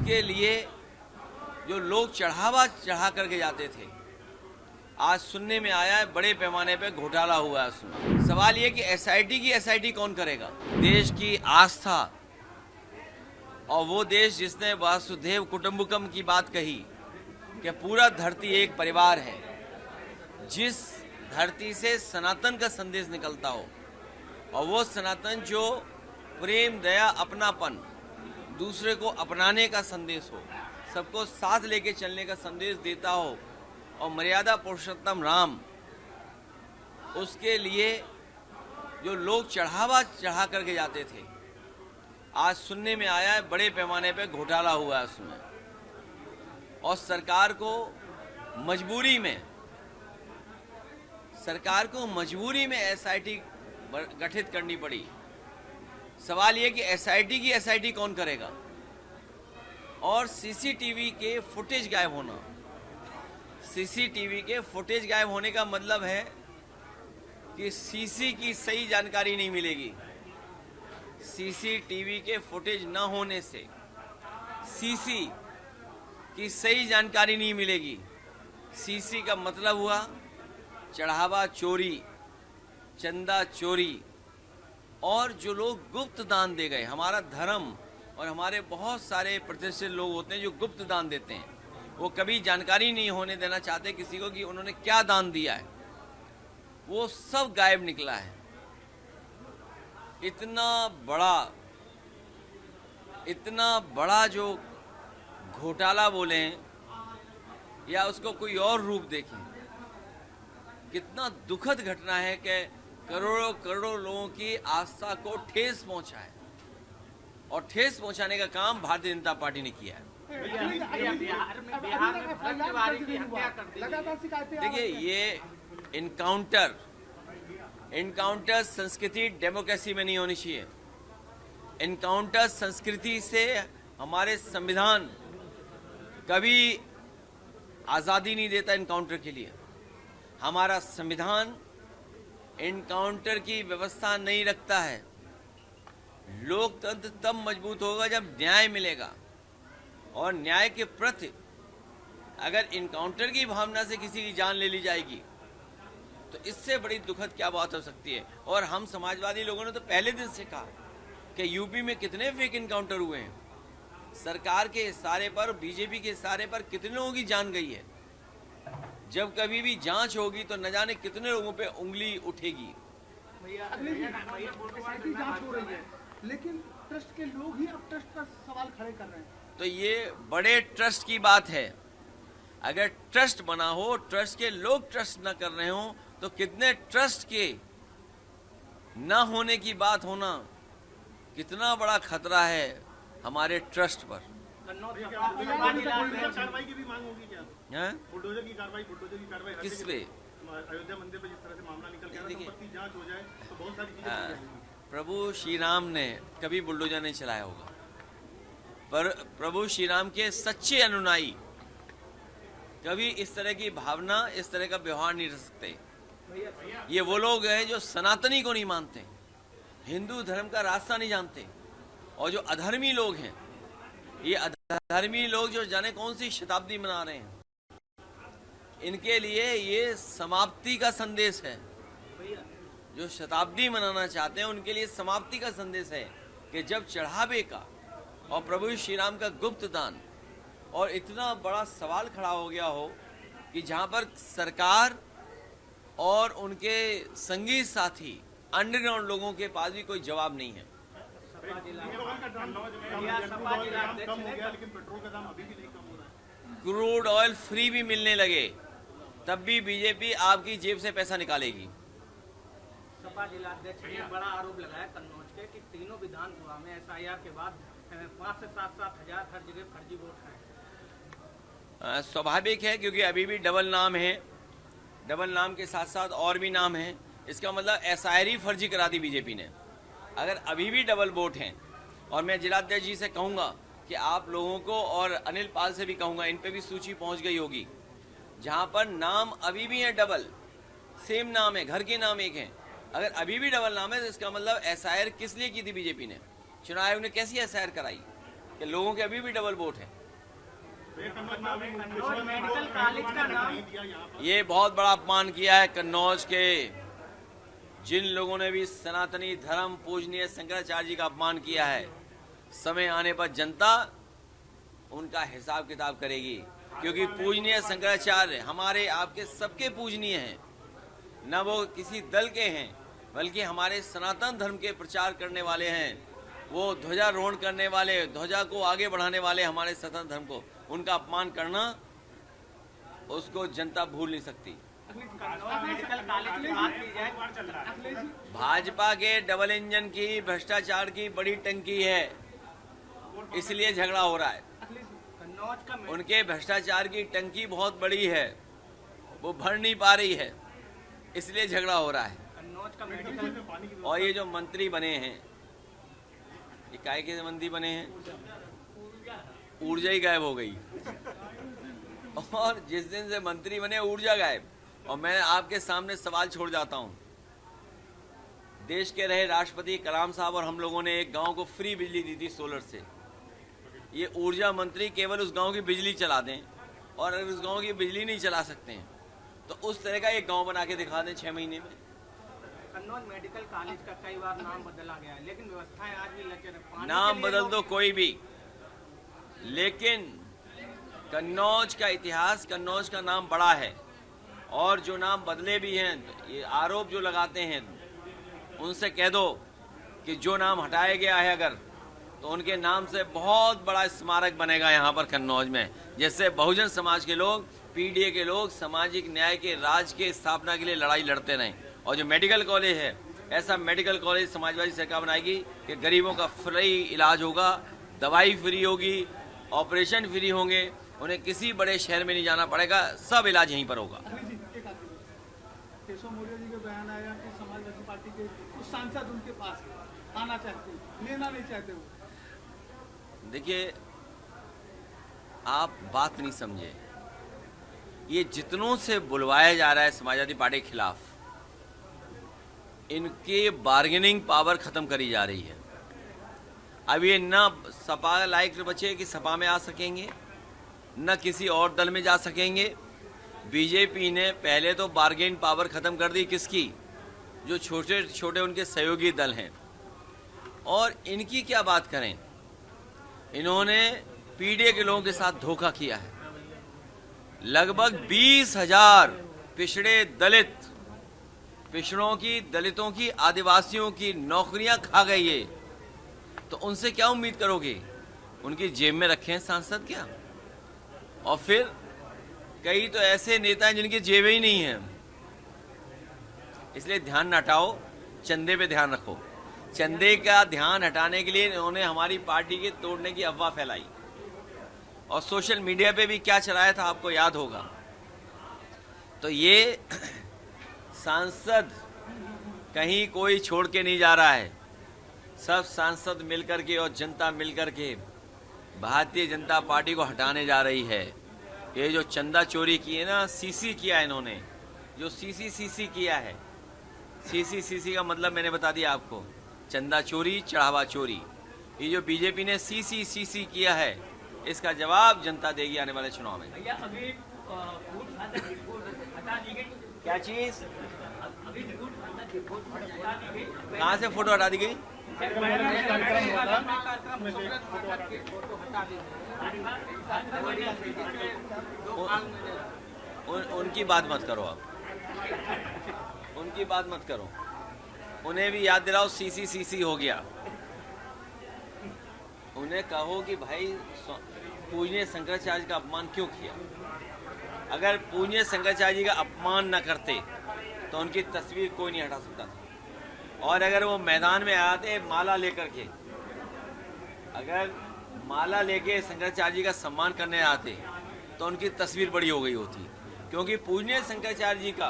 उसके लिए जो लोग चढ़ावा चढ़ा करके जाते थे, आज सुनने में आया है बड़े पैमाने पे घोटाला हुआ है उसमें। सवाल ये कि एसआईटी की एसआईटी कौन करेगा? देश की आस्था और वो देश जिसने वासुदेव कुटुंबकम की बात कही कि पूरा धरती एक परिवार है, जिस धरती से सनातन का संदेश निकलता हो और वो सनातन जो प्रेम, दया, अपनापन, दूसरे को अपनाने का संदेश हो, सबको साथ लेके चलने का संदेश देता हो और मर्यादा पुरुषोत्तम राम, उसके लिए जो लोग चढ़ावा चढ़ा करके जाते थे, आज सुनने में आया है बड़े पैमाने पे घोटाला हुआ है उसमें। और सरकार को मजबूरी में एसआईटी गठित करनी पड़ी। सवाल ये कि एसआईटी की एसआईटी कौन करेगा? और सीसीटीवी के फुटेज गायब होना, सीसीटीवी के फुटेज गायब होने का मतलब है कि सीसी की सही जानकारी नहीं मिलेगी। सीसीटीवी के फुटेज न होने से सीसी की सही जानकारी नहीं मिलेगी। सीसी का मतलब हुआ चढ़ावा चोरी, चंदा चोरी, और जो लोग गुप्त दान दे गए, हमारा धर्म और हमारे बहुत सारे प्रतिष्ठित लोग होते हैं जो गुप्त दान देते हैं, वो कभी जानकारी नहीं होने देना चाहते किसी को कि उन्होंने क्या दान दिया है, वो सब गायब निकला है। इतना बड़ा जो घोटाला बोलें या उसको कोई और रूप देखें, कितना दुखद घटना है कि करोड़ों करोड़ों लोगों की आस्था को ठेस पहुंचा है, और ठेस पहुंचाने का काम भारतीय जनता पार्टी ने किया है। देखिए, ये इनकाउंटर संस्कृति डेमोक्रेसी में नहीं होनी चाहिए। इनकाउंटर संस्कृति से हमारे संविधान कभी आज़ादी नहीं देता इनकाउंटर के लिए। हमारा संविधान इनकाउंटर की व्यवस्था नहीं रखता है। लोकतंत्र तब मजबूत होगा जब न्याय मिलेगा, और न्याय के प्रति अगर इनकाउंटर की भावना से किसी की जान ले ली जाएगी तो इससे बड़ी दुखद क्या बात हो सकती है। और हम समाजवादी लोगों ने तो पहले दिन से कहा कि यूपी में कितने फेक इनकाउंटर हुए हैं, सरकार के इशारे पर, बीजेपी के इशारे पर कितने लोगों की जान गई है। जब कभी भी जांच होगी तो न जाने कितने लोगों पे उंगली उठेगी। जांच हो रही है, लेकिन ट्रस्ट के लोग ही अब ट्रस्ट पर सवाल खड़े कर रहे हैं। तो ये बड़े ट्रस्ट की बात है। अगर ट्रस्ट बना हो, ट्रस्ट के लोग ट्रस्ट न कर रहे हो, तो कितने ट्रस्ट के न होने की बात होना, कितना बड़ा खतरा है हमारे ट्रस्ट पर। कार्रवाई की भी मांग होगी क्या? बुलडोजर की कार्रवाई किस पे? अयोध्या मंदिर पे जिस तरह से मामला निकल गया, संपत्ति जांच हो जाए तो बहुत सारी चीजें। प्रभु श्री राम ने कभी बुलडोजर नहीं चलाया होगा, पर प्रभु श्री राम के सच्चे अनुयायी कभी इस तरह की भावना, इस तरह का व्यवहार नहीं रख सकते। ये वो लोग हैं जो सनातनी को नहीं मानते, हिंदू धर्म का रास्ता नहीं जानते, और जो अधर्मी लोग हैं, ये अधर्मी लोग जो जाने कौन सी शताब्दी मना रहे हैं, इनके लिए ये समाप्ति का संदेश है। जो शताब्दी मनाना चाहते हैं उनके लिए समाप्ति का संदेश है कि जब चढ़ावे का और प्रभु श्री राम का गुप्त दान और इतना बड़ा सवाल खड़ा हो गया हो कि जहां पर सरकार और उनके संगी साथी अंडरग्राउंड लोगों के पास भी कोई जवाब नहीं है। क्रूड ऑयल फ्री भी मिलने लगे तब भी बीजेपी आपकी जेब से पैसा निकालेगी। सपा जिलाध्यक्ष ने बड़ा आरोप लगाया कन्नौज के कि तीनों विधानसभा में एसआईआर के बाद 5 से 7 हजार हर जगह फर्जी वोट हैं। स्वाभाविक है, क्योंकि अभी भी डबल नाम है, डबल नाम के साथ साथ और भी नाम है। इसका मतलब एसआईआर ही फर्जी करा दी बीजेपी ने। अगर अभी भी डबल वोट हैं, और मैं जिलाध्यक्ष जी से कहूँगा कि आप लोगों को, और अनिल पाल से भी कहूँगा, इन पे भी सूची पहुँच गई होगी, जहाँ पर नाम अभी भी है डबल, सेम नाम है, घर के नाम एक है। अगर अभी भी डबल नाम है तो इसका मतलब एसआईआर किस लिए की थी बीजेपी ने? चुनाव आयोग ने कैसी एसआईआर कराई? कि लोगों के अभी भी डबल वोट है। कन्नौज मेडिकल कॉलेज का नाम ये बहुत बड़ा अपमान किया है कन्नौज के जिन लोगों ने भी सनातनी धर्म पूजनीय शंकराचार्य जी का अपमान किया है। समय आने पर जनता उनका हिसाब किताब करेगी, क्योंकि पूजनीय शंकराचार्य हमारे आपके सबके पूजनीय हैं, न वो किसी दल के हैं, बल्कि हमारे सनातन धर्म के प्रचार करने वाले हैं। वो ध्वजारोहण करने वाले, ध्वजा को आगे बढ़ाने वाले हमारे सनातन धर्म को, उनका अपमान करना उसको जनता भूल नहीं सकती। कन्नौज मेडिकल कॉलेज की बात की जाए, भाजपा के डबल इंजन की भ्रष्टाचार की बड़ी टंकी है, इसलिए झगड़ा हो रहा है। कन्नौज का उनके भ्रष्टाचार की टंकी बहुत बड़ी है, वो भर नहीं पा रही है, इसलिए झगड़ा हो रहा है। कन्नौज का मेडिकल और ये जो मंत्री बने हैं, ये काय के मंत्री बने हैं, ऊर्जा ही गायब हो गई। और जिस दिन से मंत्री बने ऊर्जा गायब। और मैं आपके सामने सवाल छोड़ जाता हूं, देश के रहे राष्ट्रपति कलाम साहब और हम लोगों ने एक गांव को फ्री बिजली दी थी सोलर से। ये ऊर्जा मंत्री केवल उस गांव की बिजली चला दें, और अगर उस गांव की बिजली नहीं चला सकते हैं तो उस तरह का एक गांव बना के दिखा दें 6 महीने में। कन्नौज मेडिकल कॉलेज का कई बार नाम बदला गया है, लेकिन व्यवस्थाएं आज भी लगे रहे। नाम बदल दो कोई भी, लेकिन कन्नौज का इतिहास, कन्नौज का नाम बड़ा है। और जो नाम बदले भी हैं, ये आरोप जो लगाते हैं, उनसे कह दो कि जो नाम हटाया गया है अगर, तो उनके नाम से बहुत बड़ा स्मारक बनेगा यहाँ पर कन्नौज में, जिससे बहुजन समाज के लोग, पीडीए के लोग सामाजिक न्याय के राज के स्थापना के लिए लड़ाई लड़ते रहें। और जो मेडिकल कॉलेज है, ऐसा मेडिकल कॉलेज समाजवादी सरकार बनाएगी कि गरीबों का फ्री इलाज होगा, दवाई फ्री होगी, ऑपरेशन फ्री होंगे, उन्हें किसी बड़े शहर में नहीं जाना पड़ेगा, सब इलाज यहीं पर होगा। केशव मौर्य जी का बयान आया कि समाजवादी पार्टी के कुछ सांसद उनके पास आना चाहते हैं, लेना नहीं चाहते वो। देखिए, आप बात नहीं समझे। ये जितनों से बुलवाया जा रहा है समाजवादी पार्टी के खिलाफ, इनके बार्गेनिंग पावर खत्म करी जा रही है। अब ये न सपा लायक बचे कि सपा में आ सकेंगे, न किसी और दल में जा सकेंगे। बीजेपी ने पहले तो बार्गेन पावर खत्म कर दी किसकी, जो छोटे छोटे उनके सहयोगी दल हैं। और इनकी क्या बात करें, इन्होंने पीडीए के लोगों के साथ धोखा किया है। लगभग 20,000 पिछड़े दलित, पिछड़ों की, दलितों की, आदिवासियों की नौकरियां खा गई है। तो उनसे क्या उम्मीद करोगे, उनकी जेब में रखे हैं सांसद क्या? और फिर कई तो ऐसे नेता हैं जिनकी जेबें ही नहीं हैं। इसलिए ध्यान न हटाओ, चंदे पे ध्यान रखो। चंदे का ध्यान हटाने के लिए इन्होंने हमारी पार्टी के तोड़ने की अफवाह फैलाई, और सोशल मीडिया पे भी क्या चलाया था आपको याद होगा। तो ये सांसद कहीं कोई छोड़ के नहीं जा रहा है, सब सांसद मिलकर के और जनता मिलकर के भारतीय जनता पार्टी को हटाने जा रही है। ये जो चंदा चोरी की है ना, सीसी किया है इन्होंने, जो सीसी किया है, सीसी का मतलब मैंने बता दिया आपको, चंदा चोरी, चढ़ावा चोरी। ये जो बीजेपी ने सीसी किया है, इसका जवाब जनता देगी आने वाले चुनाव में। क्या चीज, कहाँ से फोटो हटा दी गई? उनकी बात मत करो आप, उनकी बात मत करो। उन्हें भी याद दिलाओ सीसी हो गया। उन्हें कहो कि भाई पूजनीय शंकराचार्य का अपमान क्यों किया। अगर पूजनीय शंकराचार्य का अपमान न करते तो उनकी तस्वीर कोई नहीं हटा सकता था। और अगर वो मैदान में आते माला लेकर के, अगर माला लेके शंकराचार्य जी का सम्मान करने आते तो उनकी तस्वीर बड़ी हो गई होती। क्योंकि पूजनीय शंकराचार्य जी का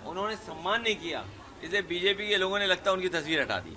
उन्होंने सम्मान नहीं किया, इसलिए बीजेपी के लोगों ने लगता उनकी तस्वीर हटा दी।